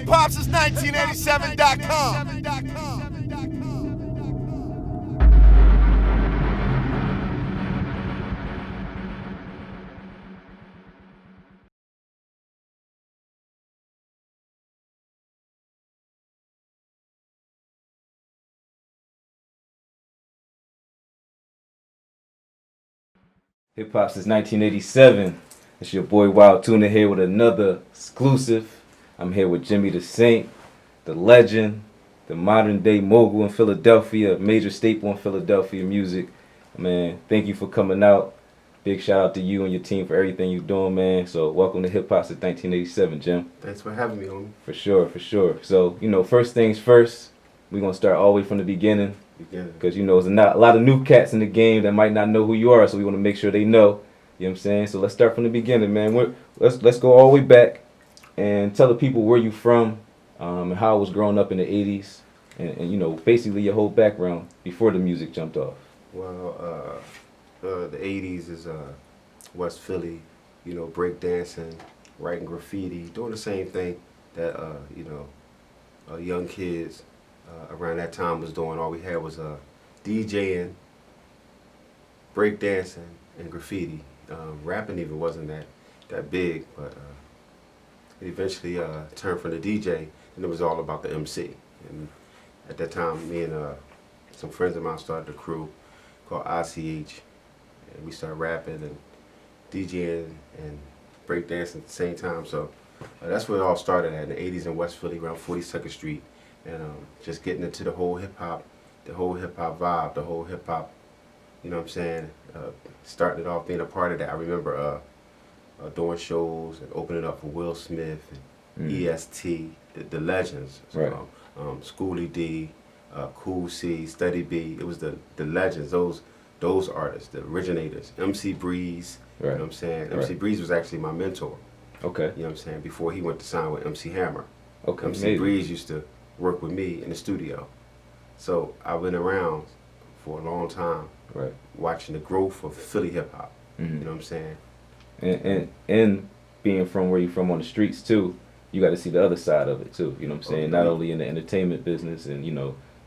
Hiphopsince1987.com. HipHop since 1987. It's your boy Wild Tuna here with another exclusive. I'm here with Jimmy Dasaint, the legend, the modern day mogul in Philadelphia, a major staple in Philadelphia music. Man, thank you for coming out. Big shout out to you and your team for everything you're doing, man. So welcome to HipHop since 1987, Jim. Thanks for having me, homie. For sure, for sure. So, first things first, we're going to start all the way from the beginning. Because, there's a lot of new cats in the game that might not know who you are, so we want to make sure they know. You know what I'm saying? So let's start from the beginning, man. Let's go all the way back and tell the people where you from and how it was growing up in the 80s and basically your whole background before the music jumped off. Well, the 80s is West Philly, break dancing, writing graffiti, doing the same thing that, young kids around that time was doing. All we had was DJing, break dancing, and graffiti. Rapping even wasn't that big, but it eventually turned from the DJ, and it was all about the MC. And at that time, me and some friends of mine started a crew called ICH, and we started rapping and DJing and break dancing at the same time. So that's where it all started at in the 80s in West Philly, around 42nd Street. And just getting into the whole hip-hop vibe, the whole hip-hop, starting it off being a part of that. I remember doing shows and opening up for Will Smith and EST, the legends. So, right. Schoolie D, Cool C, Steady B. It was the legends, those artists, the originators. MC Breeze, right. You know what I'm saying? Right. MC Breeze was actually my mentor. Okay. You know what I'm saying? Before he went to sign with MC Hammer. Okay. MC Breeze used to work with me in the studio. So I've been around for a long time, right, watching the growth of Philly hip hop. Mm-hmm. You know what I'm saying? And being from where you're from on the streets too, you got to see the other side of it too. You know what I'm saying? Not only in the entertainment business and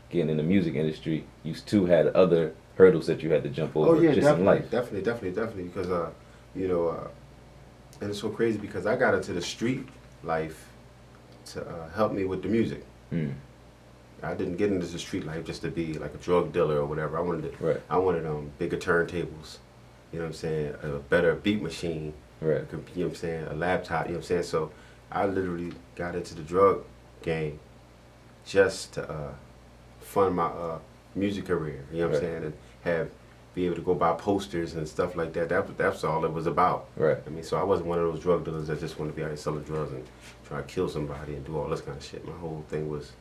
getting in the music industry, you too had other hurdles that you had to jump over. Just definitely, in life. Definitely. Because and it's so crazy because I got into the street life to help me with the music. Mm. I didn't get into the street life just to be like a drug dealer or whatever. I wanted bigger turntables, you know what I'm saying, a better beat machine, right, you know what I'm saying, a laptop, you know what I'm saying. So I literally got into the drug game just to fund my music career, you know what I'm saying, and be able to go buy posters and stuff like that. That's all it was about. Right. I mean, so I wasn't one of those drug dealers that just wanted to be out here selling drugs and try to kill somebody and do all this kind of shit. My whole thing was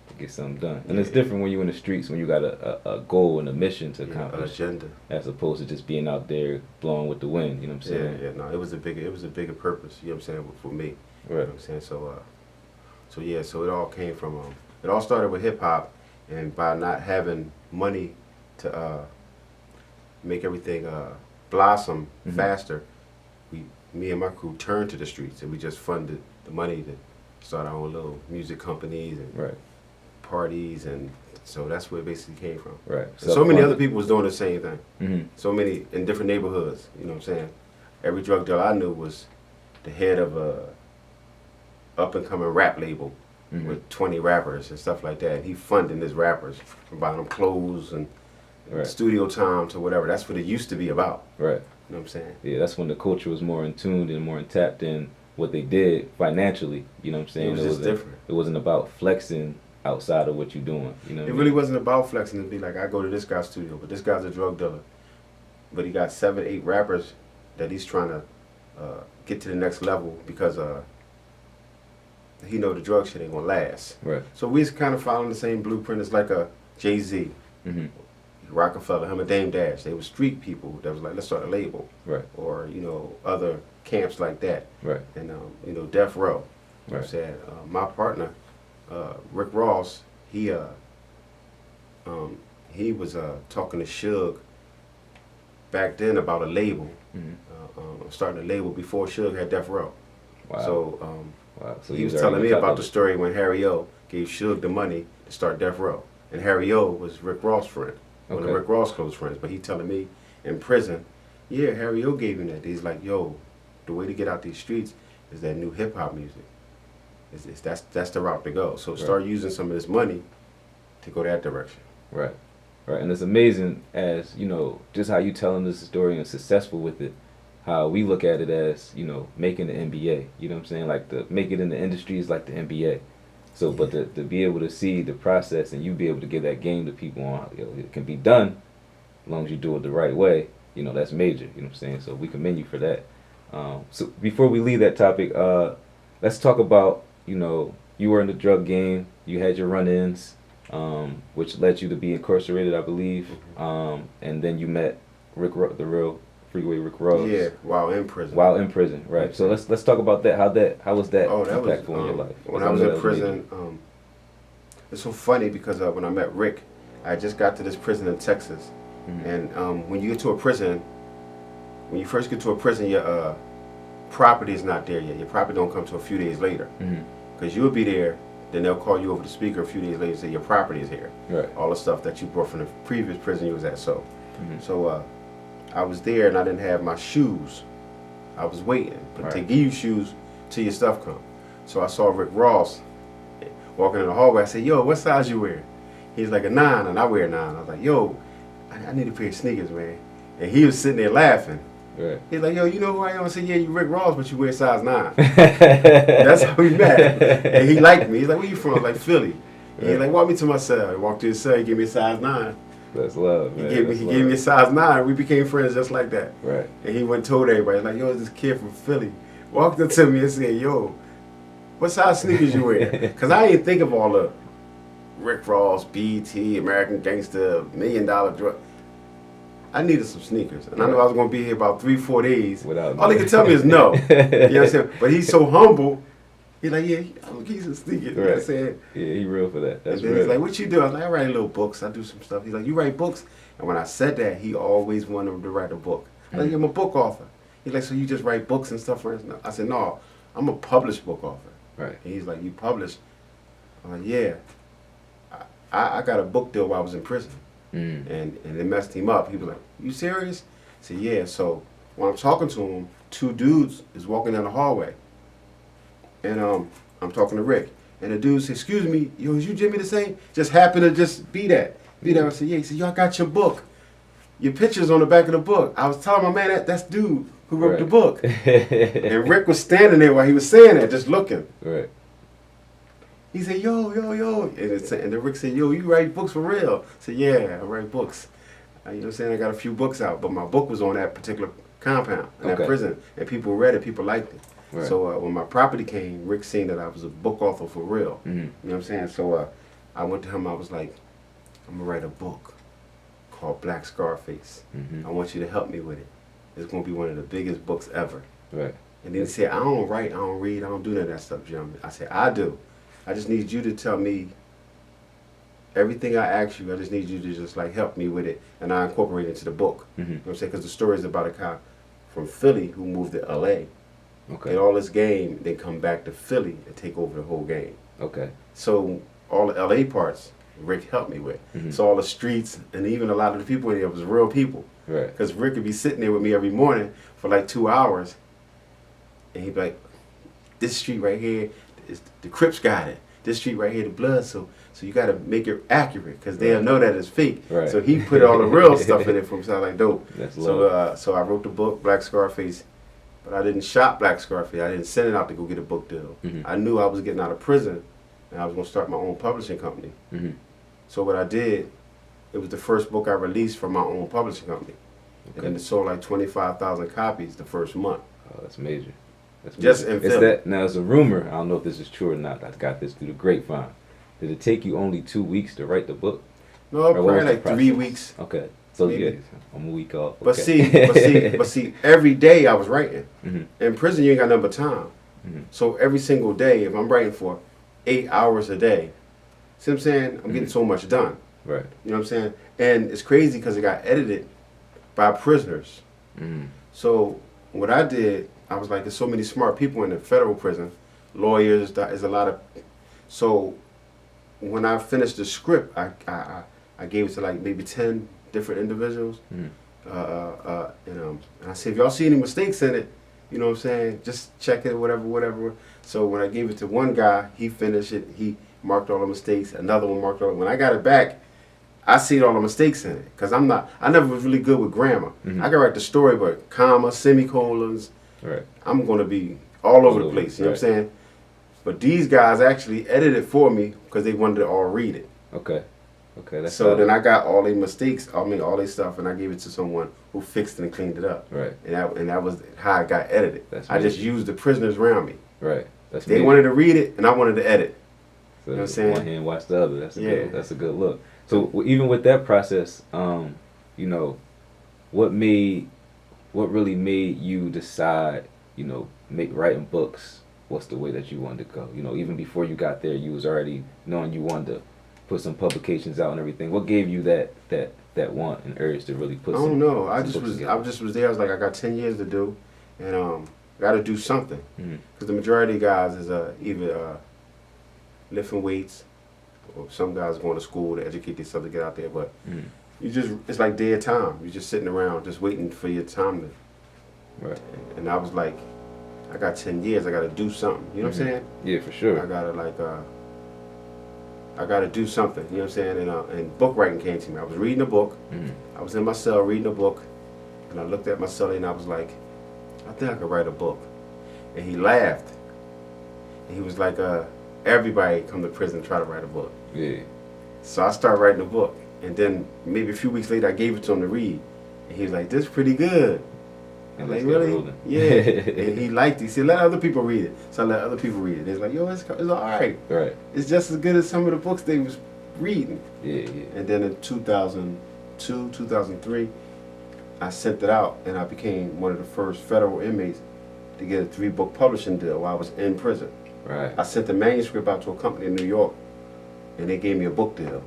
to get something done. And it's different when you're in the streets, when you got a goal and a mission to accomplish, an agenda, as opposed to just being out there blowing with the wind. You know what I'm saying? No, it was a bigger purpose. You know what I'm saying, for me. Right. You know what I'm saying? So it all came from it all started with hip hop, and by not having money to make everything blossom faster, me and my crew turned to the streets, and we just funded the money to start our own little music companies and right, parties, and so that's where it basically came from. Right. So many other people was doing the same thing. Mm-hmm. So many in different neighborhoods. You know what I'm saying? Every drug dealer I knew was the head of a up and coming rap label with 20 rappers and stuff like that. And he funding his rappers from buying them clothes and studio time to whatever. That's what it used to be about. Right. You know what I'm saying? Yeah, that's when the culture was more in tune and more tapped in what they did financially. You know what I'm saying? It was just different. It wasn't about flexing outside of what you're doing. You know, it really wasn't about flexing. It'd be like, I go to this guy's studio, but this guy's a drug dealer, but he got 7, 8 rappers that he's trying to get to the next level because he know the drug shit ain't gonna last. Right. So we just kind of following the same blueprint as like a Jay-Z, Rockefeller, him and Dame Dash. They were street people that was like, let's start a label. Right. Or other camps like that. Right. And Death Row. You know what I'm saying? My partner, Rick Ross, he was talking to Suge back then about a label, starting a label before Suge had Death Row. Wow. So Wow. So He was already telling me on top about of the it. story when Harry O gave Suge the money to start Death Row. And Harry O was Rick Ross' friend. One of Okay. Rick Ross' close friends. But he telling me in prison, yeah, Harry O gave him that. He's like, yo, the way to get out these streets is that new hip hop music. That's the route to go. So start using some of this money to go that direction. Right. Right. And it's amazing as, you know, just how you telling this story and successful with it, how we look at it as, you know, making the NBA. You know what I'm saying? Like to make it in the industry is like the NBA. So, but to be able to see the process and you be able to give that game to people on, you know, it can be done as long as you do it the right way. You know, that's major. You know what I'm saying? So we commend you for that. So before we leave that topic, let's talk about, you know, you were in the drug game, you had your run-ins, which led you to be incarcerated, I believe, and then you met the real Freeway Rick Ross. Yeah, while in prison. While in prison, right? So let's talk about that. How was that impactful was, in your life? When I was in prison, it's so funny because when I met Rick, I just got to this prison in Texas, and when you get to a prison, when you first get to a prison, your property is not there yet. Your property don't come till a few days later, because you'll be there. Then they'll call you over the speaker a few days later and say your property is here. Right. All the stuff that you brought from the previous prison you was at. So, I was there and I didn't have my shoes. I was waiting, but to give you shoes till your stuff come. So I saw Rick Ross walking in the hallway. I said, "Yo, what size you wear?" He's like a 9, and I wear a 9. I was like, "Yo, I need a pair of sneakers, man." And he was sitting there laughing. Right. He's like, "Yo, you know who I am?" I said, "Yeah, you Rick Ross, but you wear size 9. That's how we met. And he liked me. He's like, "Where you from?" I was like, "Philly." And he's like, "Walk me to my cell." I walked to his cell. He gave me a size 9. That's love, man. He gave me a size 9. We became friends just like that. Right. And he went and told everybody, like, "Yo, this kid from Philly." Walked up to me and said, "Yo, what size sneakers you wear?" Because I didn't think of all the Rick Ross, BT, American Gangster, $1 Million Drug. I needed some sneakers. And I knew I was going to be here about 3-4 days. All he could tell me is no. You know what I'm saying? But he's so humble. He's like, "Yeah, I'm going to give you some sneakers." You know what I'm saying? Yeah, he real for that. That's and then real. he's like, "What you do?" I was like, "I write little books. I do some stuff." He's like, "You write books?" And when I said that, he always wanted to write a book. I was like, "I'm a book author." He's like, "So you just write books and stuff for us?" I said, "No, I'm a published book author." Right. And he's like, "You publish?" I'm like, "Yeah. I got a book deal while I was in prison." And it messed him up. He was like, "You serious?" I said, "Yeah." So when I'm talking to him, 2 dudes is walking down the hallway. And I'm talking to Rick. And the dude said, "Excuse me, yo, is you Jimmy Dasaint?" Just happened to just be that. I said, "Yeah." He said, "Yo, I got your book. Your picture's on the back of the book." I was telling my man that's dude who wrote the book. And Rick was standing there while he was saying that, just looking. Right. He said, "Yo, yo, yo." And then Rick said, "Yo, you write books for real?" I said, "Yeah, I write books." You know what I'm saying? I got a few books out, but my book was on that particular compound, in that prison. And people read it, people liked it. Right. So when my property came, Rick seen that I was a book author for real. You know what I'm saying? So I went to him, I was like, "I'm going to write a book called Black Scarface. I want you to help me with it. It's going to be one of the biggest books ever." Right. And then he said, "I don't write, I don't read, I don't do none of that stuff, Jim." I said, "I do. I just need you to tell me everything I ask you. I just need you to just like help me with it, and I incorporate it into the book." You know what I'm saying? Because the story is about a cop from Philly who moved to LA. Get all this game, then come back to Philly and take over the whole game. So all the LA parts, Rick helped me with. So all the streets and even a lot of the people in there was real people. Right. Because Rick would be sitting there with me every morning for like 2 hours, and he'd be like, "This street right here, the Crips got it. This street right here, the Blood. So you got to make it accurate because they'll know that it's fake." Right. So he put all the real stuff in it from Sound Like Dope. So I wrote the book Black Scarface, but I didn't shop Black Scarface. I didn't send it out to go get a book deal. I knew I was getting out of prison and I was going to start my own publishing company. So what I did, it was the first book I released from my own publishing company. And then it sold like 25,000 copies the first month. Oh, that's major. That's just in Philly. Now, it's a rumor. I don't know if this is true or not. I got this through the grapevine. Did it take you only 2 weeks to write the book? No, probably like 3 weeks. Okay, so maybe. Yeah, I'm a week off. But see, every day I was writing. In prison, you ain't got nothing but time. So every single day, if I'm writing for 8 hours a day, see what I'm saying? I'm getting so much done. Right. You know what I'm saying? And it's crazy because it got edited by prisoners. So what I did, I was like, there's so many smart people in the federal prison. lawyers. There's a lot of. So when I finished the script, I gave it to like maybe 10 different individuals. And I said, if y'all see any mistakes in it, you know what I'm saying, just check it, whatever. So when I gave it to one guy, he finished it. He marked all the mistakes. Another one marked all. When I got it back, I seen all the mistakes in it because I never was really good with grammar. I can write the story, but commas, semicolons, I'm gonna be all over the place. You know what I'm saying? But these guys actually edited it for me because they wanted to all read it. Okay. That's so then I got all their mistakes, all their stuff, and I gave it to someone who fixed it and cleaned it up. Right. And that was how I got edited. I just used the prisoners around me. Right. They wanted to read it, and I wanted to edit. So you know what I'm saying? One hand watch the other. That's a good look. So even with that process, you know, what really made you decide, you know, writing books was the way that you wanted to go? You know, even before you got there, you was already knowing you wanted to put some publications out and everything. What gave you that want and urge to really put? I don't know. I just was there. I was like, I got 10 years to do, and got to do something. Because the majority of guys is either lifting weights, or some guys going to school to educate themselves to get out there. But it's like dead time. You're just sitting around, just waiting for your time to. Right. And I was like, I got 10 years. I got to do something. You know what I'm saying? Yeah, for sure. I got to do something. You know what I'm saying? And book writing came to me. I was reading a book. I was in my cell reading a book, and I looked at my cellie and I was like, I think I could write a book. And he laughed. And he was like, everybody come to prison and try to write a book. Yeah. So I started writing a book, and then maybe a few weeks later I gave it to him to read, and he was like, "This is pretty good." I'm like, really? Yeah. And he liked it. He said, let other people read it. So I let other people read it. It's like, yo, it's all right. Right. It's just as good as some of the books they was reading. Yeah. And then in 2002, 2003, I sent it out, and I became one of the first federal inmates to get a 3-book publishing deal while I was in prison. Right. I sent the manuscript out to a company in New York, and they gave me a book deal.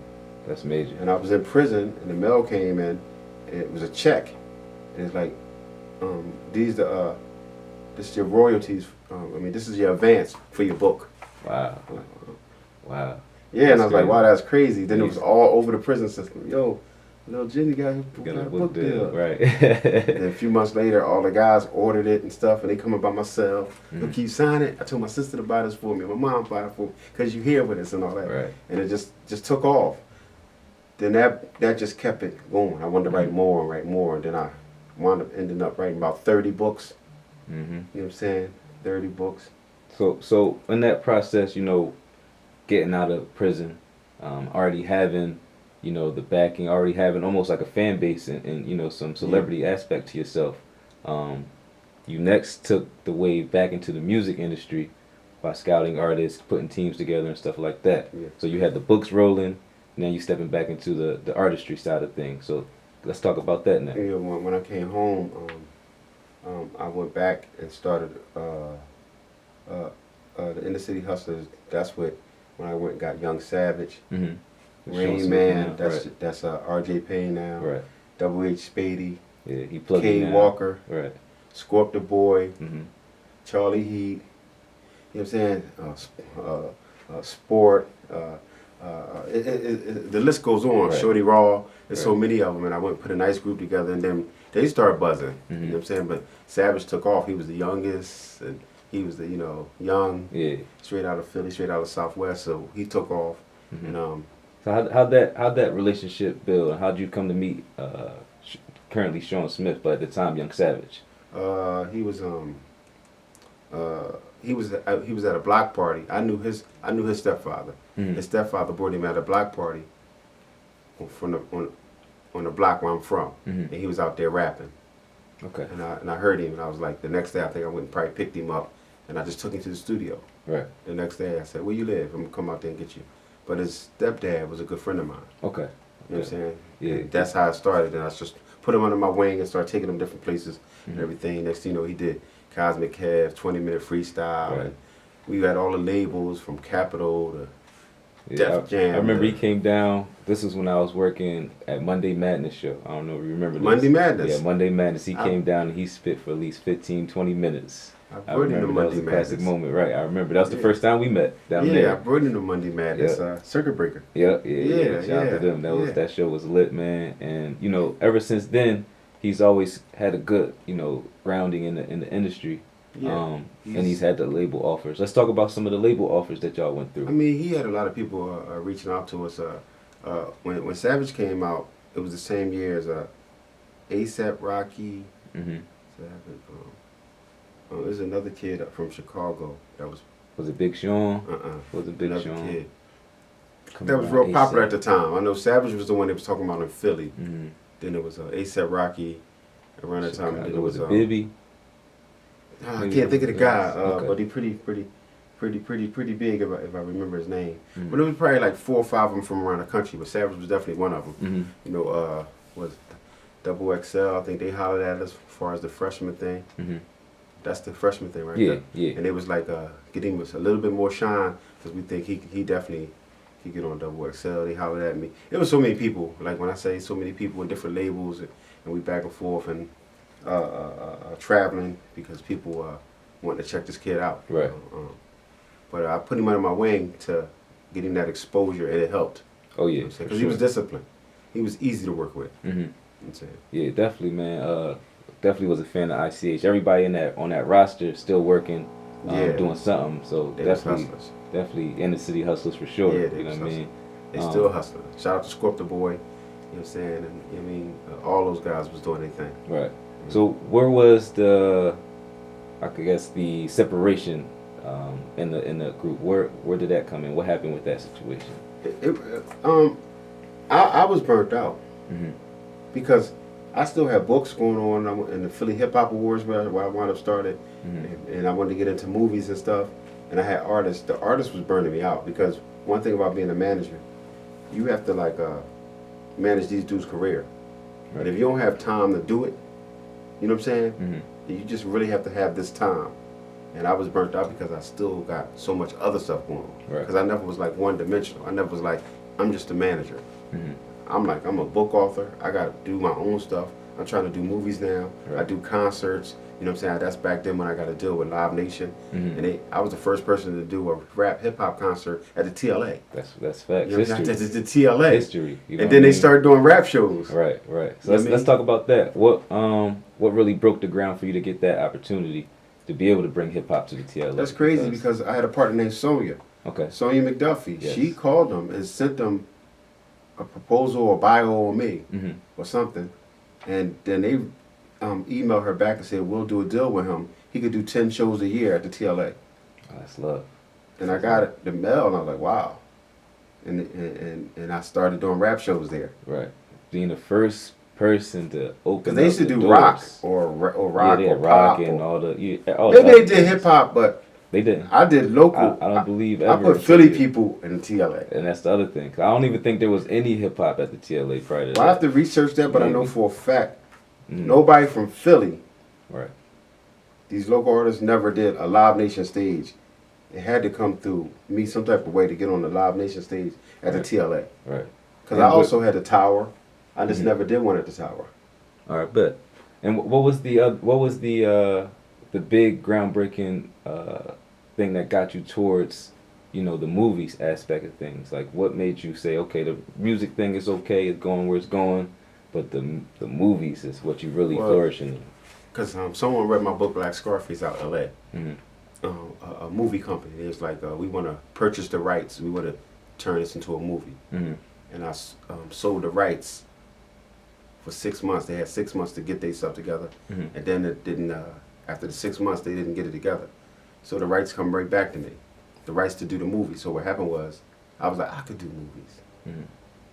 That's major. And I was in prison, and the mail came in, and it was a check. And it's like, this is your royalties. This is your advance for your book. Wow. Wow. Yeah, and I was like, wow, that's crazy. Then it was all over the prison system. Yo, little Jenny got a book deal. Right. And a few months later, all the guys ordered it and stuff, and they come by my cell. Look, can you sign it? I told my sister to buy this for me. My mom buy it for me because you here with us and all that. Right. And it just took off. Then that just kept it going. I wanted to write more and write more, and then I wound up ending up writing about 30 books. You know what I'm saying? 30 books. So in that process, you know, getting out of prison, already having, you know, the backing, already having almost like a fan base and you know, some celebrity aspect to yourself, you next took the wave back into the music industry by scouting artists, putting teams together and stuff like that. Yeah. So you had the books rolling, and then you stepping back into the artistry side of things. So let's talk about that now. Yeah, when I came home, I went back and started the Inner City Hustlers. That's when I went and got Young Savage, Rain Man. That's R.J. Payne now. Right. Double H Spady. Yeah, he plugged K Walker. Right. Scorp the Boy. Charlie Heat. You know what I'm saying? Sport. The list goes on. Right. Shorty Raw. There's so many of them, and I went and put a nice group together, and then they started buzzing. You know what I'm saying? But Savage took off. He was the youngest, and he was the young, straight out of Philly, straight out of Southwest. So he took off. And so how'd that relationship build, and how'd you come to meet currently Sean Smith, but at the time Young Savage? He was at a block party. I knew his stepfather. His stepfather brought him at a block party on the block where I'm from, and he was out there rapping. Okay. And I heard him, and I was like, the next day I think I went and probably picked him up, and I just took him to the studio. Right. The next day I said, where you live? I'm gonna come out there and get you. But his stepdad was a good friend of mine. Okay. You know what I'm saying? Yeah. And that's how it started, and I just put him under my wing and started taking him different places and everything. Next thing you know, he did Cosmic Kev, 20-minute freestyle, and we had all the labels from Capitol to Def Jam. I remember he came down. This was when I was working at Monday Madness show. I don't know if you remember this. Monday Madness? Yeah, Monday Madness. He came down and he spit for at least 15, 20 minutes. I brought in the remember that was Monday a classic Madness. moment, right? I remember that was the Yeah. first time we met down Yeah, I there. brought in the Monday Madness. Circuit Breaker. Yeah. Shout out to Yeah, them. yeah. That show was lit, man. And you know, ever since then, he's always had a good, you know, grounding in the industry. Yeah. And he's had the label offers. Let's talk about some of the label offers that y'all went I through. mean, he had a lot of people reaching out to us. When Savage came out, it was the same year as ASAP Rocky. Mm-hmm. Savage, there's another kid from Chicago that Was it Big Sean? Was it Big another Sean? kid Coming that was around real popular at A$AP. the time. I know Savage was the one they was talking about in Philly. Mm-hmm. Then it was ASAP Rocky around that time. And then it was was it Bibby? I can't think of the guy, Okay. but he pretty big if I remember his name. Mm-hmm. But it was probably like 4 or 5 of them from around the country. But Savage was definitely one of them. Mm-hmm. You know, was Double XL. I think they hollered at us as far as the freshman thing. Mm-hmm. That's the freshman thing, right? Yeah, yeah. And it was like getting us a little bit more shine because we think he definitely could get on Double XL. They hollered at me. It was so many people. Like when I say so many people in different labels, and we back and forth and traveling because people wanting to check this kid out. Right. But I put him under my wing to get him that exposure, and it helped. Oh yeah, Because he was disciplined. He was easy to work with. Mm-hmm. I'm saying. Yeah, definitely, man. Definitely was a fan of ICH. Everybody on that roster still working, doing something. So They was hustlers. definitely in the city hustlers for sure. Yeah, they you know was what I mean? They still hustling. Shout out to Scorp the Boy. You know what I'm saying? And I mean, all those guys was doing their thing. Right. So where was I guess the separation in the group? Where did that come in? What happened with that situation? I was burnt out Mm-hmm. because I still had books going on in the Philly Hip Hop Awards where I wound up started, and I wanted to get into movies and stuff. And I had artists. The artist was burning me out because one thing about being a manager, you have to manage these dudes' career. Right. But if you don't have time to do it, you know what I'm saying? Mm-hmm. You just really have to have this time. And I was burnt out because I still got so much other stuff going on. Right. Because I never was like one dimensional. I never was like, I'm just a manager. Mm-hmm. I'm a book author. I got to do my own stuff. I'm trying to do movies now. Right. I do concerts. You know what I'm saying? That's back then when I got to deal with Live Nation. Mm-hmm. And I was the first person to do a rap hip hop concert at the TLA. That's facts. You know, History. the TLA. History. You know And what then I they mean? started doing rap shows. Right. So You know let's what I mean? let's talk about that. What really broke the ground for you to get that opportunity to be able to bring hip hop to the TLA? That's crazy because I had a partner named Sonia. Okay. Sonia McDuffie. Yes. She called them and sent them a proposal or bio on me Mm-hmm. or something. And then they emailed her back and said, we'll do a deal with him. He could do 10 shows a year at the TLA. Oh, that's love. And I got the mail and I was like, wow. And I started doing rap shows there. Right. Being the first person to open. Because they used to up the do rock doors. or rock yeah, or rock pop. and Or, all the. maybe they did hip hop, but They didn't. I did local. I don't believe I ever. put Philly people in the TLA. And that's the other thing. 'Cause I don't even think there was any hip hop at the TLA prior to Well, I have that. to research that, but I know Maybe. for a fact, Mhm. nobody from Philly, Right. these local artists never did a Live Nation stage. It had to come through me some type of way to get on the Live Nation stage at the Right. TLA. Right. Because And I what- also had the Tower. I just Mhm. never did one at the Tower. All right, bet. And what was the big groundbreaking thing that got you towards, you know, the movies aspect of things? Like, what made you say, okay, the music thing is okay, it's going where it's going, but the movies is what you really Well, flourishing in? Because someone read my book Black Scarface out in LA. Mm-hmm. A movie company. It was like, we want to purchase the rights. We want to turn this into a movie. Mm-hmm. And I sold the rights for 6 months. They had 6 months to get their stuff together. Mm-hmm. And then it didn't, after the 6 months, they didn't get it together. So the rights come right back to me. The rights to do the movie. So what happened was, I was like, I could do movies. Mm-hmm.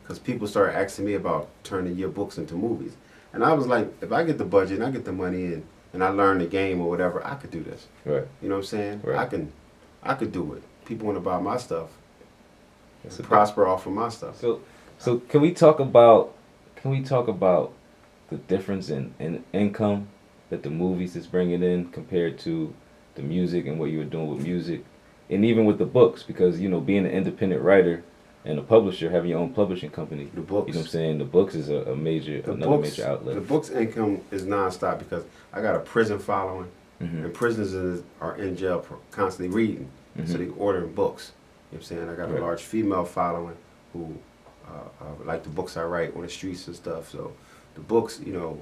Because people started asking me about turning your books into movies. And I was like, if I get the budget and I get the money in, and I learn the game or whatever, I could do this. Right. You know what I'm saying? Right. I could do it. People want to buy my stuff. That's a Prosper off of my stuff. So can we talk about the difference in income that the movies is bringing in compared to the music and what you were doing with music, and even with the books? Because, you know, being an independent writer and a publisher, having your own publishing company, The books. you know what I'm saying, the books is another major outlet. The books income is nonstop because I got a prison following. and prisoners are in jail constantly reading, so they ordering books. You know what I'm saying? I got a large female following who like the books I write on the streets and stuff. So the books, you know,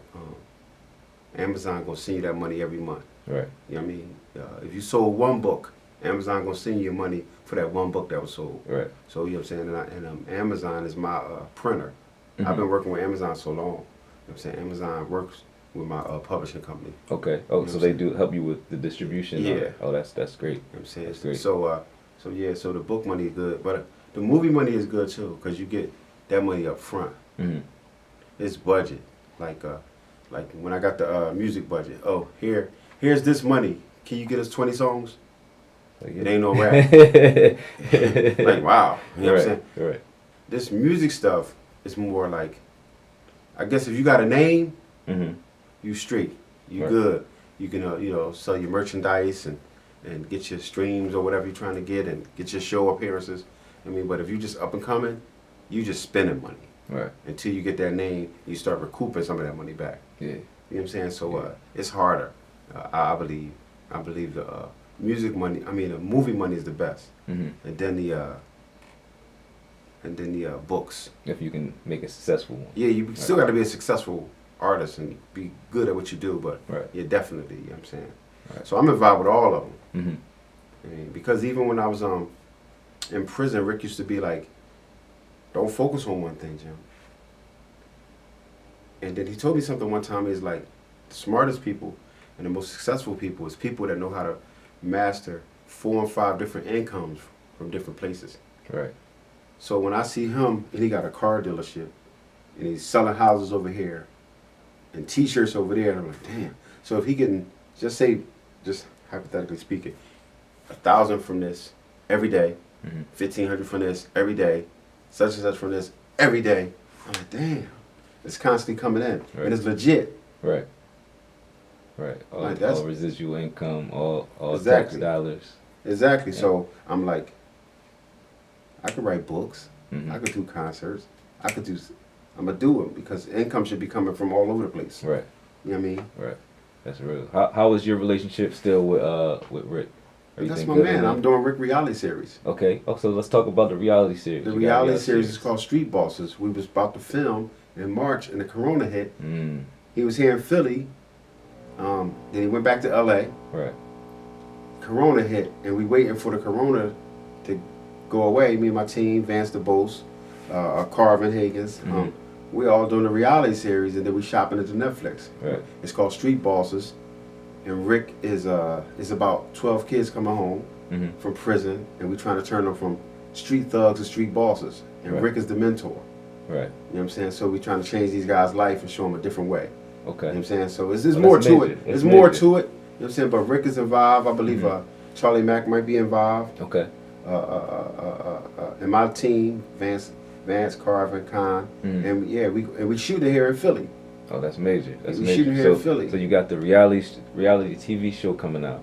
Amazon gonna send you that money every month. Right. You know what I mean? If you sold one book, Amazon gonna send you money for that one book that was sold. Right. So you know what I'm saying? And Amazon is my printer. I've been working with Amazon so long. You know what I'm saying? Amazon works with my publishing company. Okay. Oh, so they do help you with the distribution? Yeah. Oh, that's great. You know what I'm saying? That's great. So so the book money is good, but the movie money is good too, because you get that money up front. It's budget. Like when I got the music budget. Oh, here's this money. Can you get us 20 songs? Like, It ain't no rap. Like, wow. You know what I'm saying? Right. This music stuff is more like, I guess if you got a name, you straight. You good. You can you know, sell your merchandise and get your streams or whatever you're trying to get and get your show appearances. I mean, but if you just up and coming, you just spending money. Right. Until you get that name, you start recouping some of that money back. Yeah. You know what I'm saying? So it's harder. I believe the music money. I mean, the movie money is the best, and then the books. If you can make a successful one. Yeah, you still got to be a successful artist and be good at what you do. But Right. yeah, definitely. You know what I'm saying? Right. So I'm involved with all of them. Mm-hmm. I mean, because even when I was in prison, Rick used to be like, "Don't focus on one thing, Jim." And then he told me something one time. He's like, the smartest people and the most successful people is people that know how to master 4 and 5 different incomes from different places. Right. So when I see him and he got a car dealership and he's selling houses over here and T-shirts over there, and I'm like, damn. So if he can just hypothetically speaking, 1,000 from this every day, 1,500 from this every day, such and such from this every day, I'm like, damn. It's constantly coming in, and it's legit. Right. Right. All, Like all residual income, all Exactly. tax dollars. Exactly. Yeah. So I'm like, I could write books. Mm-hmm. I could do concerts. I'm gonna do it because income should be coming from all over the place. Right. You know what I mean? Right. That's real. How is your relationship still with Rick? That's my man. I'm doing Rick reality series. Okay. Oh, so let's talk about the reality series. The reality series is called Street Bosses. We was about to film in March, and the Corona hit. He was here in Philly. Then he went back to LA. Right. Corona hit, and we waiting for the Corona to go away. Me and my team, Vance DeBose, Carvin Higgins. We all doing the reality series, and then we shopping into Netflix. Right. It's called Street Bosses, and Rick is about 12 kids coming home from prison, and we trying to turn them from street thugs to street bosses. And Right. Rick is the mentor. Right. You know what I'm saying? So we trying to change these guys' life and show them a different way. Okay. You know what I'm saying? So there's Well, more that's to major. it. That's There's more major. to it. You know what I'm saying? But Rick is involved. I believe Charlie Mack might be involved. Okay. And my team, Vance, Carvin, Khan, and we shoot it here in Philly. Oh, that's major. That's We major. shooting here in Philly. So you got the reality TV show coming out,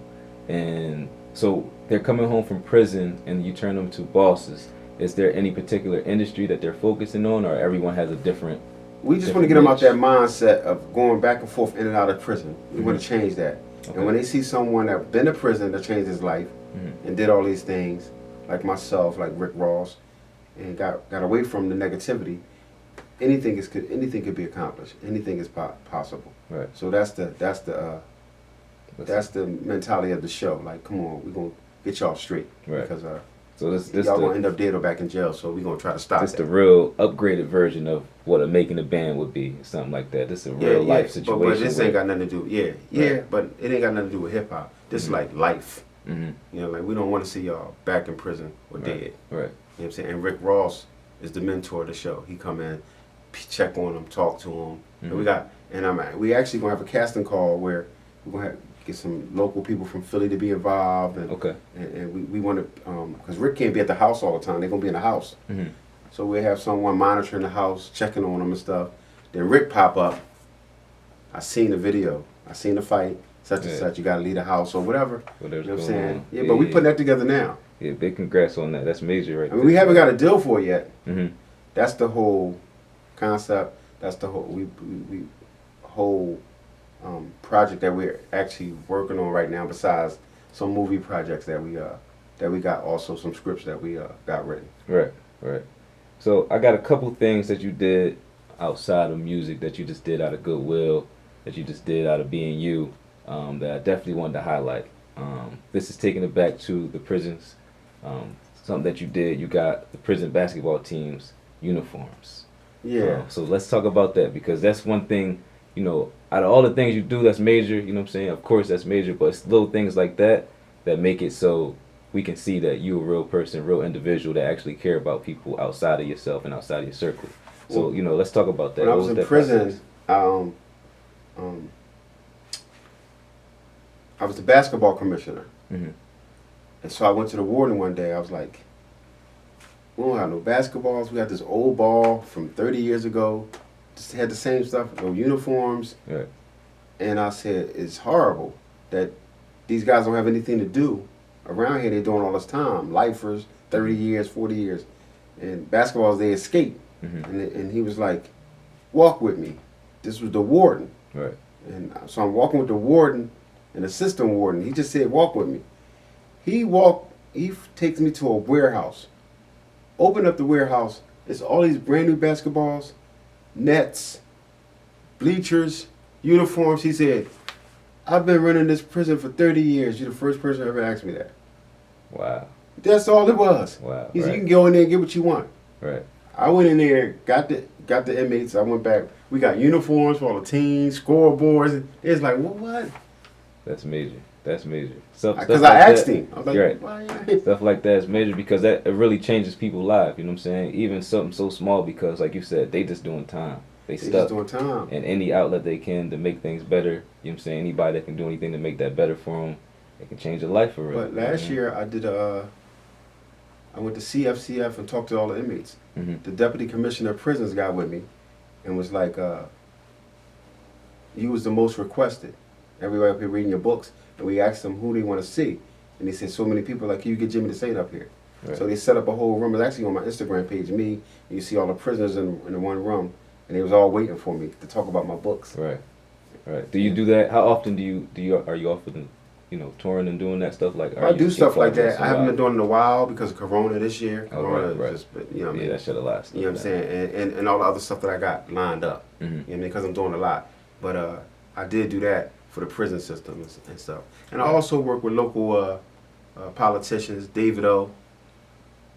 and so they're coming home from prison, and you turn them to bosses. Is there any particular industry that they're focusing on, or everyone has a different? We just want to get them out that mindset of going back and forth in and out of prison. We want to change that. Okay. And when they see someone that been to prison that changed his life and did all these things, like myself, like Rick Ross, and got away from the negativity, anything could be accomplished. Anything is possible. Right. So that's the mentality of the show. Like, come on, we're gonna get y'all straight. Right. Because So this y'all gonna end up dead or back in jail. So we're gonna try to stop This that. the real upgraded version of what a making a band would be, something like that. This is a real life situation. But this ain't got nothing to do. Right. But it ain't got nothing to do with hip hop. This is like life. Mm-hmm. You know, like we don't want to see y'all back in prison or dead. You know Right. what I'm saying? And Rick Ross is the mentor of the show. He come in, check on them, talk to them. And we actually gonna have a casting call where we're gonna get some local people from Philly to be involved. And Okay. and we want to because Rick can't be at the house all the time. They're gonna be in the house. Mm-hmm. So we have someone monitoring the house, checking on them and stuff. Then Rick pop up. I seen the video. I seen the fight. Such and such. You gotta leave the house or whatever. Whatever's You know what I'm going saying? on. Yeah, but we putting that together now. Yeah, big congrats on that. That's major, right? I mean, we haven't got a deal for it yet. Mm-hmm. That's the whole concept. That's the whole we whole project that we're actually working on right now, besides some movie projects that we got, also some scripts that we got written. Right, right. So I got a couple things that you did outside of music that you just did out of goodwill, that you just did out of being you, that I definitely wanted to highlight. This is taking it back to the prisons. Something that you did, you got the prison basketball teams uniforms. Yeah. So let's talk about that, because that's one thing, you know, out of all the things you do that's major, you know what I'm saying? Of course that's major, but it's little things like that that make it so we can see that you're a real person, real individual that actually care about people outside of yourself and outside of your circle. So, Well, you know, let's talk about that. When I was in prison, I was the basketball commissioner. Mm-hmm. And so I went to the warden one day. I was like, we don't have no basketballs. We got this old ball from 30 years ago. Just had the same stuff, no uniforms. Right. And I said, it's horrible that these guys don't have anything to do. Around here, they're doing all this time. Lifers, 30 years, 40 years. And basketballs, they escape. Mm-hmm. And he was like, walk with me. This was the warden. Right. And so I'm walking with the warden and assistant warden. He just said, walk with me. He takes me to a warehouse. Open up the warehouse. It's all these brand new basketballs, nets, bleachers, uniforms. He said, I've been running this prison for 30 years. You're the first person who ever asked me that. Wow. That's all it was. Wow. He said, right. you can go in there and get what you want. Right. I went in there, got the inmates. I went back. We got uniforms for all the teams, scoreboards. It's like, what? That's major. That's major. Because I asked him. I was like, right. why? Stuff like that is major because it really changes people's lives. You know what I'm saying? Even something so small, because like you said, they just doing time. They Just stuck. doing time. And any outlet they can to make things better. You know what I'm saying? Anybody that can do anything to make that better for them, they can change their life for real. But last year I did I went to CFCF and talked to all the inmates. Mm-hmm. The deputy commissioner of prisons got with me and was like, you was the most requested. Everybody up here reading your books, and we asked them who they want to see. And they said, so many people, like, can you get Jimmy Dasaint up here? Right. So they set up a whole room. It's actually on my Instagram page, me, and you see all the prisoners in the one room, and they was all waiting for me to talk about my books. Right. Right. Do you do that? How often are you often, you know, touring and doing that stuff? Like, I do stuff like that. I haven't been doing it in a while because of Corona this year. Oh, Corona right. just, you know what I mean? Yeah, that shit a lot. Stuff, You know what I'm saying? And all the other stuff that I got lined up. Mm-hmm. You know what I mean? Because I'm doing a lot. But I did do that for the prison system and stuff. And I also work with local politicians, David O,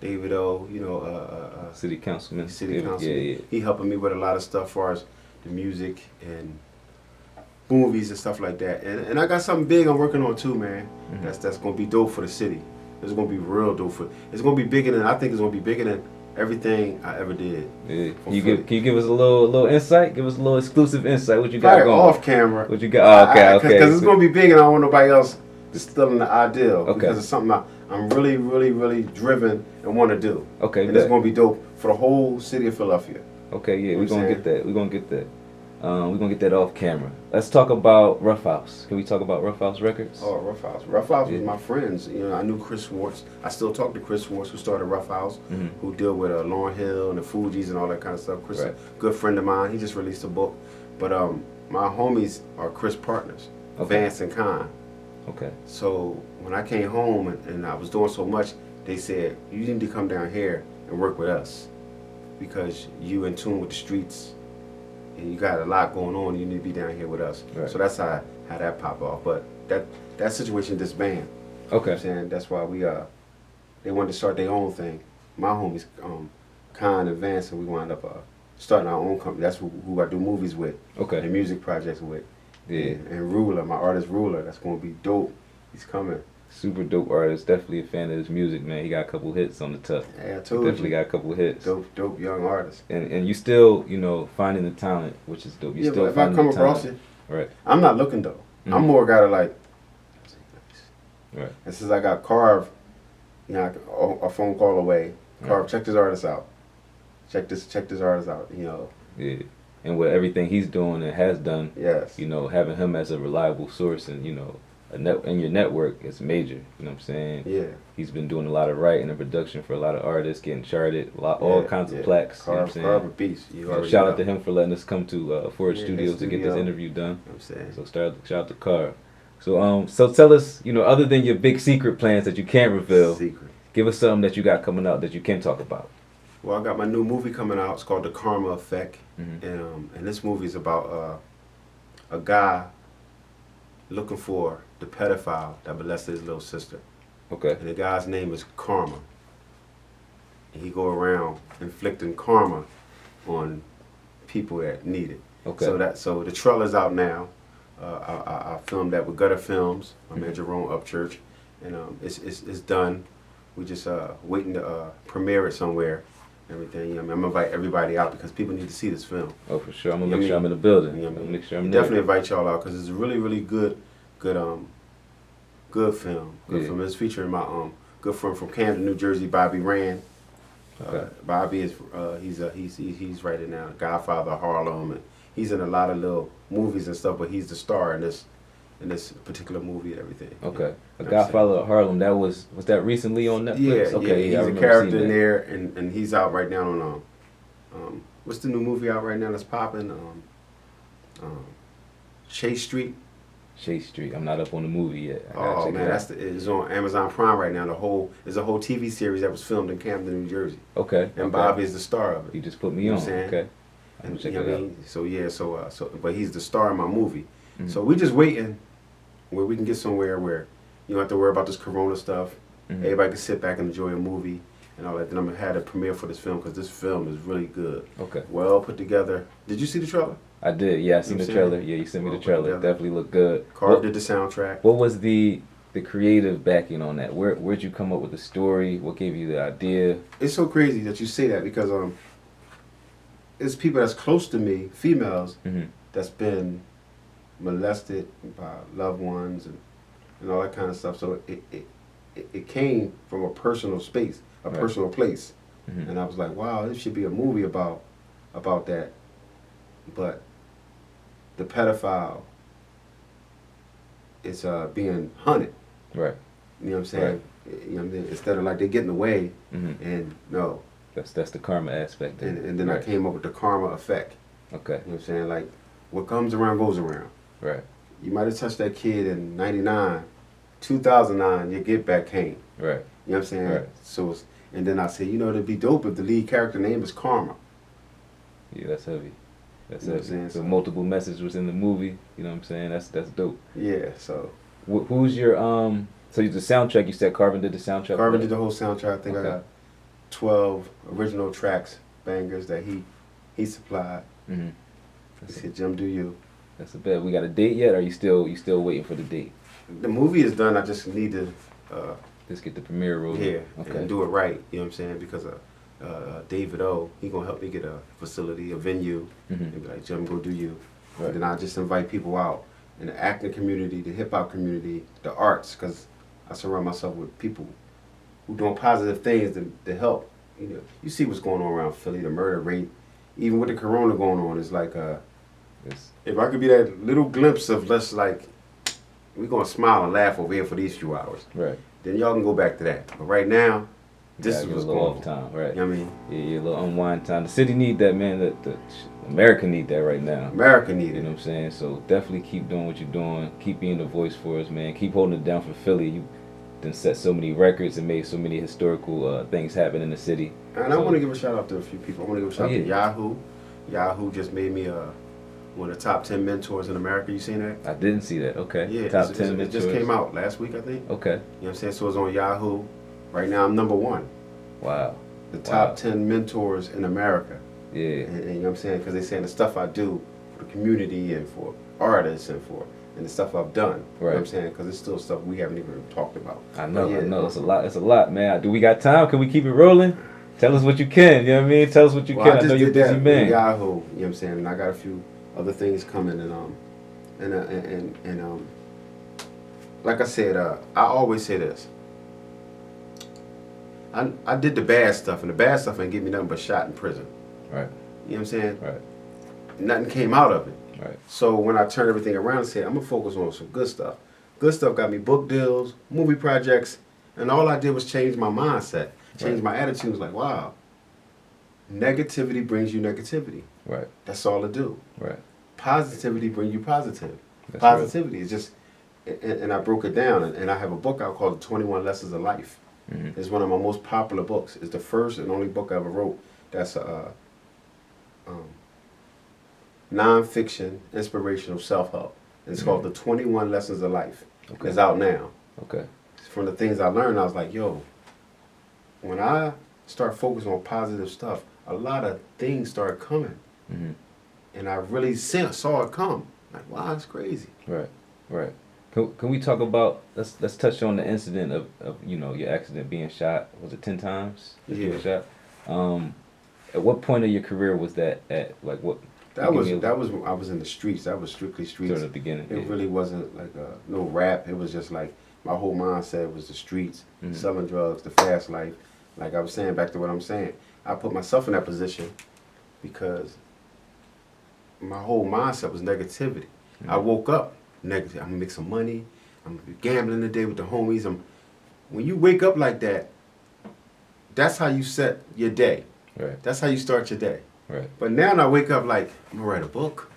you know, City councilman. city councilman. Yeah. He helping me with a lot of stuff as far as the music and movies and stuff like that. And I got something big I'm working on too, man. Mm-hmm. That's gonna be dope for the city. It's gonna be real dope it's gonna be bigger than, I think it's gonna be bigger than everything I ever did. Yeah. Can you give us a little insight? Give us a little exclusive insight. What you got Probably going? off camera. What you got? Oh, okay. Because it's gonna be big and I don't want nobody else stealing the ideal. Okay. Because it's something I'm really, really, really driven and want to do. Okay. And it's gonna be dope for the whole city of Philadelphia. Okay, yeah, You know we're what I'm gonna saying? get that. We're gonna get that. We're gonna get that off camera. Let's talk about Rough House. Can we talk about Rough House Records? Oh, Rough House. Rough House was Yeah. my friends. You know, I knew Chris Schwartz. I still talk to Chris Schwartz, who started Rough House, Mhm. who deal with Lauryn Hill and the Fugees and all that kind of stuff. Chris, Right. a good friend of mine. He just released a book. But my homies are Chris partners, Okay. Vance and Khan. Okay. So when I came home and I was doing so much, they said, you need to come down here and work with us because you in tune with the streets and you got a lot going on. You need to be down here with us. Right. So that's how that popped off. But that situation disbanded. You know what Okay. I'm saying? That's why they wanted to start their own thing. My homies, Khan and Vance, and we wound up starting our own company. That's who I do movies with Okay. and music projects with. Yeah. And Ruler, my artist Ruler, that's going to be dope. He's coming. Super dope artist. Definitely a fan of his music, man. He got a couple hits on the tough. Yeah, I He told definitely you. got a couple hits. Dope young artist. And you still, you know, finding the talent, which is dope. You Yeah, still but if I finding come the across talent. it, Right. I'm not looking though. Mhm. I'm more a guy to like. Right. And since I got Carve, you know, a phone call away. Carve, check this artist out. Check this artist out. You know. Yeah. And with everything he's doing and has done, Yes. you know, having him as a reliable source and, you know, in your network, it's major. You know what I'm saying? Yeah. He's been doing a lot of writing and production for a lot of artists, getting charted, all kinds of plaques. You know what I'm saying? Carver Beast. Shout out to him for letting us come to Forge Studios to get this interview done. You know what I'm saying? So shout out to Carr. So tell us, other than your big secret plans that you can't reveal, give us something that you got coming out that you can talk about. Well, I got my new movie coming out. It's called The Karma Effect, Mm-hmm. and this movie is about a guy looking for the pedophile that molested his little sister. Okay. And the guy's name is Karma. And he go around inflicting karma on people that need it. Okay. So the trailer's out now. I filmed that with Gutter Films. My man Jerome Upchurch, and it's done. We just waiting to premiere it somewhere. Everything. You know, I'm gonna invite everybody out because people need to see this film. Oh, for sure. I'm gonna make sure I'm in the building. You know I'm what I gonna mean? make sure I'm Definitely invite y'all out because it's a really, really good film. Good film. It's featuring my good friend from Camden, New Jersey, Bobby Rand. Okay. Bobby is he's right in now, Godfather of Harlem, and he's in a lot of little movies and stuff. But he's the star in this particular movie and everything. Okay. A Godfather of Harlem. That was that recently on Netflix? Yeah. Okay. He's a character in there, and he's out right now on what's the new movie out right now that's popping? Chase Street. Chase Street. I'm not up on the movie yet. Oh man, it's on Amazon Prime right now. There's a whole TV series that was filmed in Camden, New Jersey. Okay. And Bobby is the star of it. You just put me on. Okay. I'm check it out. So but he's the star of my movie. Mm-hmm. So we just waiting where we can get somewhere where you don't have to worry about this Corona stuff. Mm-hmm. Everybody can sit back and enjoy a movie and all that. Then I'm gonna have a premiere for this film because this film is really good. Okay. Well put together. Did you see the trailer? I did. Yeah, I seen the trailer. Yeah, you sent me the trailer. Definitely looked good. Carl did the soundtrack. What was the creative backing on that? Where'd you come up with the story? What gave you the idea? It's so crazy that you say that because it's people that's close to me, females, that's been molested by loved ones and all that kind of stuff. So it came from a personal space, personal place, and I was like, wow, this should be a movie about that, but the pedophile is being hunted. Right. You know what I'm saying? Right. You know what I mean? Instead of like they're getting away, and no. That's the karma aspect. And then I came up with the karma effect. Okay. You know what I'm saying? Like, what comes around goes around. Right. You might have touched that kid in 99, 2009, your get back came. Right. You know what I'm saying? Right. So, and then I said, it'd be dope if the lead character name is Karma. Yeah, that's heavy. That's you know heavy. So multiple messages was in the movie. You know what I'm saying? That's dope. Yeah. So. Who's your So the soundtrack, you said Carvin did the soundtrack. Carvin did the whole soundtrack. I think I got 12 original tracks, bangers that he supplied. Mm-hmm. He said, "Jim, do you?" That's a bet. We got a date yet? Or are you still waiting for the date? The movie is done. I just need to just get the premiere rolling. Yeah, and do it right. You know what I'm saying? Because David O, he gonna help me get a facility, a venue, and be like, "Jim, go do you." Right. And then I just invite people out in the acting community, the hip hop community, the arts, because I surround myself with people who doing positive things to help. You see what's going on around Philly, the murder rate, even with the corona going on, it's like if I could be that little glimpse of let's like we're gonna smile and laugh over here for these few hours. Right. Then y'all can go back to that. But right now, this is what's going on. Time, right? You know what I mean? Yeah, a little unwind time. The city need that, man. The America need that right now. America need it. You know what I'm saying? So definitely keep doing what you're doing. Keep being the voice for us, man. Keep holding it down for Philly. You done set so many records and made so many historical things happen in the city. And I want to give a shout out to a few people. I want to give a shout out to Yahoo. Yahoo just made me one of the top 10 mentors in America. You seen that? I didn't see that. Okay. Yeah. Top 10 mentors. It just came out last week, I think. Okay. You know what I'm saying? So it's on Yahoo. Right now I'm number 1. Wow. The top 10 mentors in America. Yeah. And you know what I'm saying? Because they're saying the stuff I do for the community and for artists and the stuff I've done. Right. You know what I'm saying? Because it's still stuff we haven't even talked about. I know. It's a lot, man. Do we got time? Can we keep it rolling? Tell us what you can. You know what I mean? Tell us what you can. I know you're a busy man. Yahoo. You know what I'm saying? And I got a few other things coming, and like I said, I always say this. I did the bad stuff, and the bad stuff ain't give me nothing but shot in prison. Right. You know what I'm saying? Right. Nothing came out of it. Right. So when I turned everything around and said, I'm gonna focus on some good stuff, Good stuff got me book deals, movie projects, and all I did was change my mindset, change my attitude. It was like, wow, negativity brings you negativity. Right. That's all it do. Right. Positivity brings you positive. That's Positivity is just, and I broke it down, and I have a book out called The 21 Lessons of Life. Mm-hmm. It's one of my most popular books. It's the first and only book I ever wrote that's a non-fiction, inspirational self-help. It's called The 21 Lessons of Life. Okay. It's out now. Okay. From the things I learned, I was like, yo, when I start focusing on positive stuff, a lot of things start coming. Mm-hmm. And I really saw it come. Like, wow, it's crazy. Right. Right. Can we talk about, let's touch on the incident of your accident being shot. Was it 10 times that you were shot? At what point of your career was that at? Like what? That was when I was in the streets. That was strictly streets. Sort of the beginning. It really wasn't like no rap. It was just like my whole mindset was the streets, selling drugs, the fast life. Like I was saying, back to what I'm saying, I put myself in that position because my whole mindset was negativity. I woke up negative. I'm gonna make some money. I'm gonna be gambling today with the homies. When you wake up like that, that's how you set your day. Right. That's how you start your day. Right. But now I wake up like, I'm gonna write a book.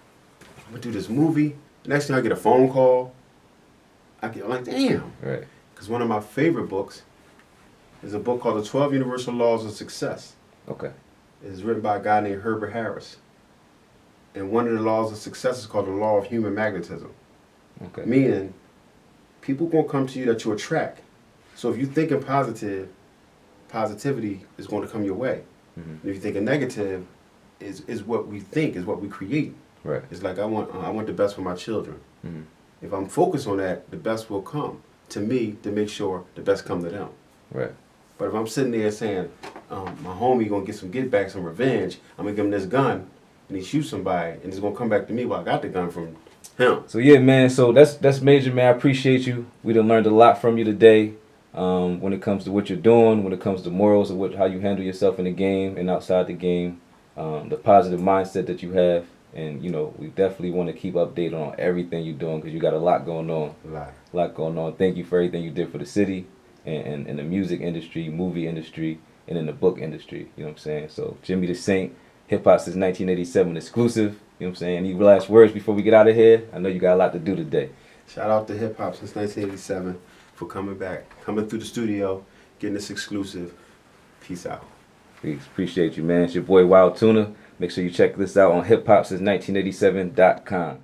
I'm gonna do this movie. Next thing I get a phone call. I'm like, damn. Right. Because one of my favorite books is a book called The 12 Universal Laws of Success. Okay. It's written by a guy named Herbert Harris. And one of the laws of success is called the law of human magnetism. Okay. Meaning, people gonna come to you that you attract. So if you're thinking positive, positivity is going to come your way. Mm-hmm. And if you're thinking negative, is what we think, is what we create. Right. It's like I want the best for my children. Mm-hmm. If I'm focused on that, the best will come to me to make sure the best come to them. Right. But if I'm sitting there saying, my homie gonna get some get back, some revenge, I'm gonna give him this gun, and he shoots somebody, and it's gonna come back to me. Well, I got the gun from him. So yeah, man. So that's major, man. I appreciate you. We done learned a lot from you today. When it comes to what you're doing, when it comes to morals and how you handle yourself in the game and outside the game, the positive mindset that you have, and we definitely want to keep updated on everything you're doing because you got a lot going on. A lot going on. Thank you for everything you did for the city and in the music industry, movie industry, and in the book industry. You know what I'm saying? So Jimmy Dasaint, Hip-Hop since 1987 exclusive. You know what I'm saying? Any last words before we get out of here? I know you got a lot to do today. Shout out to Hip-Hop since 1987 for coming back, coming through the studio, getting this exclusive. Peace out. Peace. Appreciate you, man. It's your boy Wild Tuna. Make sure you check this out on hiphopsince1987.com.